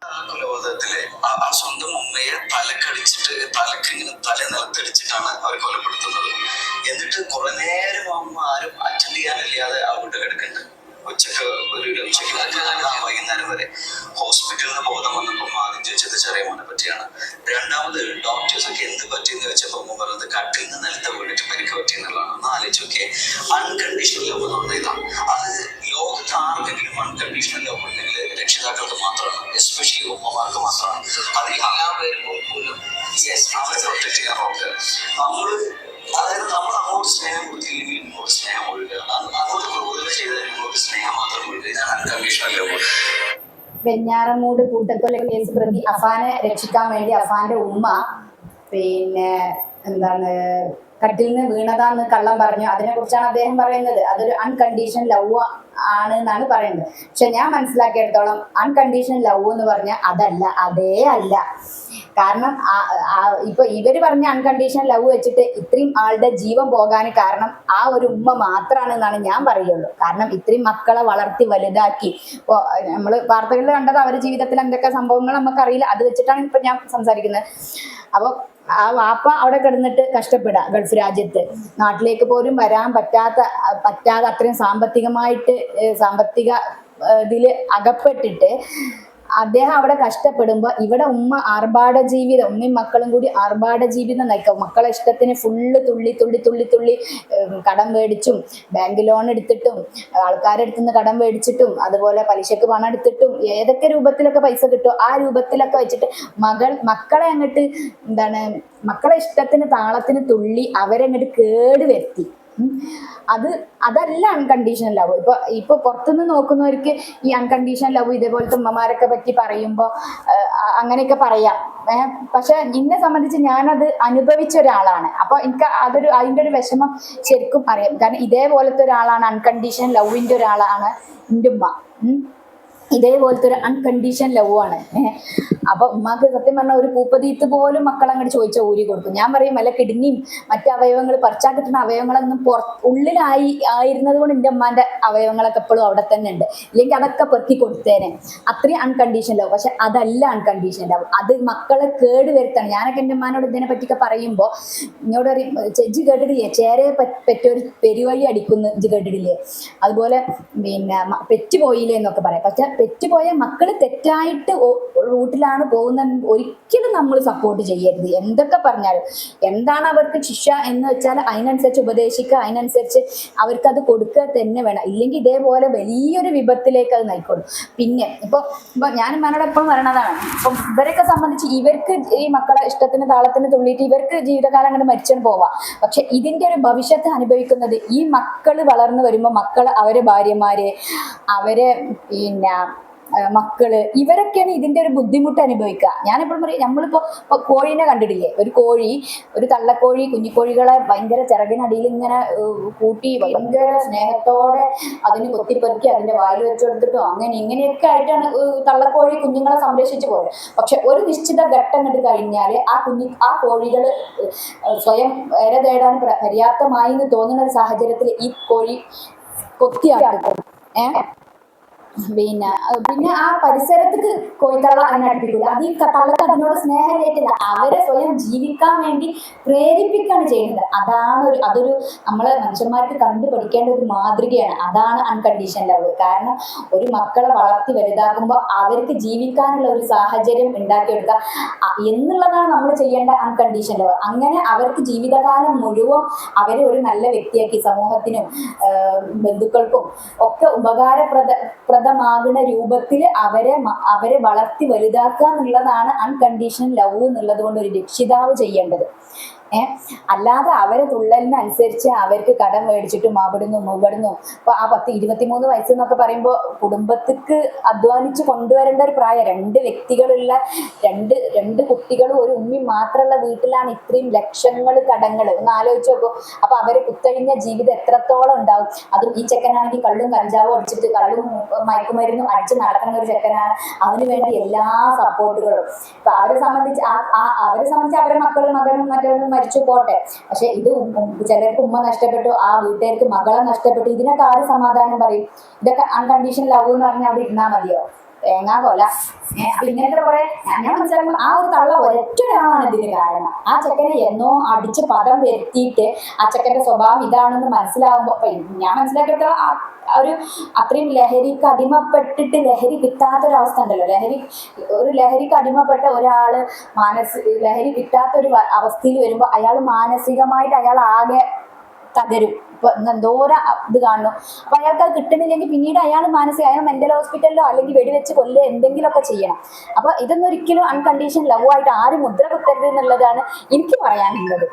കൊലപാതകത്തില് ആ സ്വന്തം ഉമ്മയെ തലക്കിങ്ങനെ തല നിലത്തടിച്ചിട്ടാണ് അവർ കൊലപ്പെടുത്തുന്നത്. എന്നിട്ട് കുറെ നേരം അമ്മ ആരും അറ്റൻഡ് ചെയ്യാനില്ലാതെ അവിടെ കിടക്കുന്നുണ്ട്. വൈകുന്നേരം വരെ ഹോസ്പിറ്റലിൽ നിന്ന് ബോധം വന്നപ്പോൾ ആദ്യം ചോദിച്ചത് ചെറിയ മോനെ പറ്റിയാണ്. രണ്ടാമത് ഡോക്ടേഴ്സ് ഒക്കെ എന്ത് പറ്റിയെന്ന് വെച്ചപ്പോൾ അമ്മ പറഞ്ഞത് കട്ടിൽ നിന്ന് നിലത്ത് വീണിട്ട് പരിക്ക് പറ്റിയെന്നുള്ളതാണ്. ഒന്ന് ആലോചിച്ചൊക്കെ, അൺകണ്ടീഷണൽ ലവ് എന്ന് പറഞ്ഞ ഇതാണ്. അത് ലോകത്ത് ആർക്കെങ്കിലും അൺകണ്ടീഷണൽ ലവ് ഉണ്ടെങ്കിൽ രക്ഷിതാക്കൾക്ക് മാത്രമാണ്, എസ്പെഷ്യലി ഉമ്മമാർക്ക് മാത്രമാണ്. അതിലെല്ലാം വരുമ്പോൾ പോലും അവരെ പ്രൊട്ടക്ട് ചെയ്യാൻ നോക്കുക. അതായത് നമ്മൾ അങ്ങോട്ട് സ്നേഹം കൊടുത്തില്ലെങ്കിൽ ഇങ്ങോട്ട് സ്നേഹം ഒഴുകുക, അങ്ങോട്ട് കൂടുതൽ ചെയ്താൽ ഇങ്ങോട്ട് സ്നേഹം മാത്രം ഒഴുകുക. ഇതാണ് അൺകണ്ടീഷണൽ ലവ്. വെഞ്ഞാറമൂട് കൂട്ടക്കൊല കേസ് പ്രതി അഫാനെ രക്ഷിക്കാൻ വേണ്ടി അഫാന്റെ ഉമ്മ കട്ടിൽ നിന്ന് വീണതാന്ന് കള്ളം പറഞ്ഞു. അതിനെ കുറിച്ചാണ് അദ്ദേഹം പറയുന്നത്. അതൊരു അൺകണ്ടീഷൻ ലവ് ആണ് എന്നാണ് പറയുന്നത്. പക്ഷെ ഞാൻ മനസ്സിലാക്കിയെടുത്തോളം അൺകണ്ടീഷൻ ലവ് എന്ന് പറഞ്ഞാൽ അതല്ല, അതേ അല്ല. കാരണം ഇപ്പൊ ഇവര് പറഞ്ഞ അൺകണ്ടീഷൻ ലവ് വെച്ചിട്ട് ഇത്രയും ആളുടെ ജീവൻ പോകാൻ കാരണം ആ ഒരു ഉമ്മ മാത്രമാണ് എന്നാണ് ഞാൻ പറയുള്ളൂ. കാരണം ഇത്രയും മക്കളെ വളർത്തി വലുതാക്കി, ഇപ്പോൾ നമ്മൾ വാർത്തകളിൽ കണ്ടത് അവരുടെ ജീവിതത്തിൽ എന്തൊക്കെ സംഭവങ്ങൾ നമുക്കറിയില്ല, അത് വെച്ചിട്ടാണ് ഇപ്പൊ ഞാൻ സംസാരിക്കുന്നത്. അപ്പോൾ ആ വാപ്പ അവിടെ കിടന്നിട്ട് കഷ്ടപ്പെടുക, ഗൾഫ് രാജ്യത്ത് നാട്ടിലേക്ക് പോലും വരാൻ പറ്റാതെ അത്രയും സാമ്പത്തിക ഇതില് അകപ്പെട്ടിട്ട് അദ്ദേഹം അവിടെ കഷ്ടപ്പെടുമ്പോൾ ഇവിടെ ഉമ്മ ആർഭാട ജീവിതം, ഉമ്മയും മക്കളും കൂടി ആർഭാട ജീവിതം നയിക്കും. മക്കളെ ഇഷ്ടത്തിന് ഫുള്ള് തുള്ളി കടം മേടിച്ചും ബാങ്ക് ലോൺ എടുത്തിട്ടും ആൾക്കാരുടെ അടുത്ത് നിന്ന് കടം മേടിച്ചിട്ടും അതുപോലെ പലിശക്ക് പണം എടുത്തിട്ടും ഏതൊക്കെ രൂപത്തിലൊക്കെ പൈസ കിട്ടുമോ ആ രൂപത്തിലൊക്കെ വെച്ചിട്ട് മക്കളെ അങ്ങോട്ട് മക്കളെ ഇഷ്ടത്തിന് താളത്തിന് തുള്ളി അവരെ അങ്ങോട്ട് കേടുവരുത്തി. അതല്ല അൺകണ്ടീഷണൽ ലവ്. ഇപ്പൊ പുറത്തുനിന്ന് നോക്കുന്നവർക്ക് ഈ അൺകണ്ടീഷണൽ ലവ് ഇതേപോലത്തെ ഉമ്മമാരൊക്കെ പറ്റി പറയുമ്പോൾ അങ്ങനെയൊക്കെ പറയാം. പക്ഷെ എന്നെ സംബന്ധിച്ച് ഞാനത് അനുഭവിച്ച ഒരാളാണ്. അപ്പൊ എനിക്ക് അതിന്റെ ഒരു വിഷമം ശരിക്കും അറിയാം. കാരണം ഇതേപോലത്തെ ഒരാളാണ്, അൺകണ്ടീഷണൽ ലവിന്റെ ഒരാളാണ് എൻ്റെ ഉമ്മ. ഇതേപോലത്തെ ഒരു അൺകണ്ടീഷൻ ലവ് ആണ്. അപ്പൊ ഉമ്മാക്ക് സത്യം പറഞ്ഞാൽ ഒരു പൂപ്പതീത്ത് പോലും മക്കളങ്ങോട്ട് ചോദിച്ചാൽ ഊരി കൊടുക്കും. ഞാൻ പറയും വല്ല കിഡ്നിയും മറ്റു അവയവങ്ങൾ പറിച്ചാൽ കിട്ടുന്ന അവയവങ്ങളൊന്നും ആയിരുന്നത് കൊണ്ട് എൻ്റെ ഉമ്മാന്റെ അവയവങ്ങളൊക്കെ എപ്പോഴും അവിടെ തന്നെ ഉണ്ട്. ഇല്ലെങ്കിൽ അതൊക്കെ പെറുക്കി കൊടുത്തേനെ. അത്രയും അൺകണ്ടീഷൻ ലവ്. പക്ഷെ അതല്ല അൺകണ്ടീഷൻ ലവ്, അത് മക്കളെ കേട് വരുത്താണ്. ഞാനൊക്കെ എൻ്റെ ഉമ്മാനോട് ഇതിനെ പറ്റിയൊക്കെ പറയുമ്പോൾ എന്നോട് പറയും, ഇജ്ജ് കേട്ടിട്ടില്ലേ ചേരയെ പറ്റൊരു പെരുവഴി അടിക്കുന്നു, ഇജ്ജ് കേട്ടിട്ടില്ലേ, അതുപോലെ പെറ്റുപോയില്ലേ എന്നൊക്കെ പറയാം. പക്ഷെ പെറ്റുപോയ മക്കള് തെറ്റായിട്ട് റൂട്ടിലാണ് പോകുന്ന ഒരിക്കലും നമ്മൾ സപ്പോർട്ട് ചെയ്യരുത്. എന്തൊക്കെ പറഞ്ഞാലും എന്താണ് അവർക്ക് ശിക്ഷ എന്ന് വെച്ചാൽ അതിനനുസരിച്ച് ഉപദേശിക്കുക, അതിനനുസരിച്ച് അവർക്ക് അത് കൊടുക്കുക തന്നെ വേണം. ഇല്ലെങ്കിൽ ഇതേപോലെ വലിയൊരു വിപത്തിലേക്ക് അത് നയിക്കുള്ളൂ. പിന്നെ ഇപ്പൊ ഞാൻ മനോട് എപ്പോഴും പറയണതാണ്, ഇപ്പം ഇവരൊക്കെ സംബന്ധിച്ച് ഇവർക്ക് ഈ മക്കളെ ഇഷ്ടത്തിന് താളത്തിന് തുള്ളിയിട്ട് ഇവർക്ക് ജീവിതകാലം അങ്ങോട്ട് മരിച്ചു പോവാം. പക്ഷെ ഇതിന്റെ ഒരു ഭവിഷ്യത്ത് അനുഭവിക്കുന്നത് ഈ മക്കള് വളർന്നു വരുമ്പോൾ മക്കള് അവരെ ഭാര്യമാര് അവരെ മക്കള് ഇവരൊക്കെയാണ് ഇതിന്റെ ഒരു ബുദ്ധിമുട്ട് അനുഭവിക്കുക. ഞാനെപ്പോഴും പറയും, നമ്മളിപ്പോ കോഴീനെ കണ്ടിട്ടില്ലേ, ഒരു തള്ളക്കോഴി കുഞ്ഞിക്കോഴികളെ ഭയങ്കര ചിറകിനടിയിൽ ഇങ്ങനെ കൂട്ടി ഭയങ്കര സ്നേഹത്തോടെ അതിന് കൊത്തിപ്പെറുക്കി അതിന്റെ വായിൽ വെച്ചു കൊടുത്തിട്ടോ ഇങ്ങനെയൊക്കെ ആയിട്ടാണ് തള്ളക്കോഴി കുഞ്ഞുങ്ങളെ സംരക്ഷിച്ചു പോയത്. പക്ഷെ ഒരു നിശ്ചിത ഘട്ടം കണ്ടു കഴിഞ്ഞാൽ ആ കോഴികള് സ്വയം ഇര തേടാൻ പര്യാപ്തമായി എന്ന് തോന്നുന്ന ഒരു സാഹചര്യത്തിൽ ഈ കോഴി കൊത്തിയാക്കും. പിന്നെ ആ പരിസരത്തേക്ക് കോഴിത്തള്ള അതിനെ അടുപ്പിക്കില്ല. അത് ഈ തള്ളക്ക് അതിനോട് സ്നേഹമില്ല, അവരെ സ്വയം ജീവിക്കാൻ വേണ്ടി പ്രേരിപ്പിക്കുകയാണ് ചെയ്യുന്നത്. അതൊരു നമ്മളെ മനുഷ്യന്മാർക്ക് കണ്ടു പഠിക്കേണ്ട ഒരു മാതൃകയാണ്. അതാണ് അൺകണ്ടീഷൻ ലവ്. കാരണം ഒരു മക്കളെ വളർത്തി വലുതാക്കുമ്പോൾ അവർക്ക് ജീവിക്കാനുള്ള ഒരു സാഹചര്യം ഉണ്ടാക്കിയെടുക്കുക എന്നുള്ളതാണ് നമ്മൾ ചെയ്യേണ്ട അൺകണ്ടീഷൻ ലവ്. അങ്ങനെ അവർക്ക് ജീവിതകാലം മുഴുവൻ അവരെ ഒരു നല്ല വ്യക്തിയാക്കി സമൂഹത്തിനും ബന്ധുക്കൾക്കും ഒക്കെ ഉപകാരപ്രദമാകുന്ന രൂപത്തിൽ അവരെ വളർത്തി വലുതാക്കുക എന്നുള്ളതാണ് അൺകണ്ടീഷണൽ ലവ് എന്നുള്ളത് കൊണ്ട് ഒരു രക്ഷിതാവ് ചെയ്യേണ്ടത്. അല്ലാതെ അവരെ തുള്ളലിനനുസരിച്ച് അവർക്ക് കടം മേടിച്ചിട്ടും അവിടുന്നു ഇവിടുന്നു. ഇപ്പൊ ആ 23 വയസ്സ് എന്നൊക്കെ പറയുമ്പോൾ കുടുംബത്തിക്ക് അധ്വാനിച്ച് കൊണ്ടുവരേണ്ട ഒരു പ്രായം. രണ്ട് വ്യക്തികളുള്ള രണ്ട് കുട്ടികളും ഒരു ഉമ്മയും മാത്രമുള്ള വീട്ടിലാണ് ഇത്രയും ലക്ഷങ്ങൾ കടങ്ങൾ. ഒന്ന് ആലോചിച്ച് നോക്കും. അപ്പൊ അവരെ കുത്തഴിഞ്ഞ ജീവിതം എത്രത്തോളം ഉണ്ടാവും. അതും ഈ ചെക്കനാണെങ്കിൽ കള്ളും കഞ്ചാവും അടിച്ചിട്ട് കള്ളും മയക്കുമരുന്നും അടിച്ച് നടക്കുന്ന ഒരു ചെക്കനാണ്. അവന് വേണ്ടി എല്ലാ സപ്പോർട്ടുകളും. ഇപ്പൊ അവരെ സംബന്ധിച്ച് അവരെ മക്കളും മകനും മറ്റൊന്നും മരിച്ചു പോട്ടെ. പക്ഷെ ഇത് ചിലർക്ക് ഉമ്മ നഷ്ടപ്പെട്ടു, ആ വീട്ടുകാർക്ക് മകളെ നഷ്ടപ്പെട്ടു. ഇതിനൊക്കെ ആര് സമാധാനം പറയും? ഇതൊക്കെ അൺകണ്ടീഷണൽ ലവ് എന്ന് പറഞ്ഞാൽ അവിടെ ഇരുന്നാൽ മതിയോ? തേങ്ങാകൊല. അപ്പൊ ഇങ്ങനത്തെ കുറെ ഞാൻ മനസ്സിലാക്കുമ്പോൾ ആ ഒരു തള്ള ഒരൊറ്റൊരാളാണ് ഇതിന് കാരണം. ആ ചെക്കനെ എന്നോ അടിച്ച് പദം വരുത്തിയിട്ട് ആ ചെക്കന്റെ സ്വഭാവം ഇതാണെന്ന് മനസ്സിലാവുമ്പോ ഞാൻ മനസ്സിലാക്കിയിട്ട് ഒരു അത്രയും ലഹരിക്ക് അടിമപ്പെട്ടിട്ട് ലഹരി കിട്ടാത്തൊരവസ്ഥ ഉണ്ടല്ലോ. ലഹരിക്ക് അടിമപ്പെട്ട ഒരാള് ലഹരി കിട്ടാത്തൊരു അവസ്ഥയിൽ വരുമ്പോൾ അയാൾ മാനസികമായിട്ട് അയാൾ ആകെ തകരും. ഇപ്പൊ എന്തോരം ഇത് കാണുന്നു. അപ്പൊ അയാൾക്ക് അത് കിട്ടുന്നില്ലെങ്കിൽ പിന്നീട് അയാൾ അയാൾ മെന്റൽ ഹോസ്പിറ്റലിലോ അല്ലെങ്കിൽ വെടിവെച്ച് കൊല്ലോ എന്തെങ്കിലുമൊക്കെ ചെയ്യണം. അപ്പൊ ഇതൊന്നും ഒരിക്കലും അൺകണ്ടീഷൻ ലവ് ആയിട്ട് ആരും മുദ്ര കുത്തരുത് എന്നുള്ളതാണ് എനിക്ക് പറയാനുള്ളത്.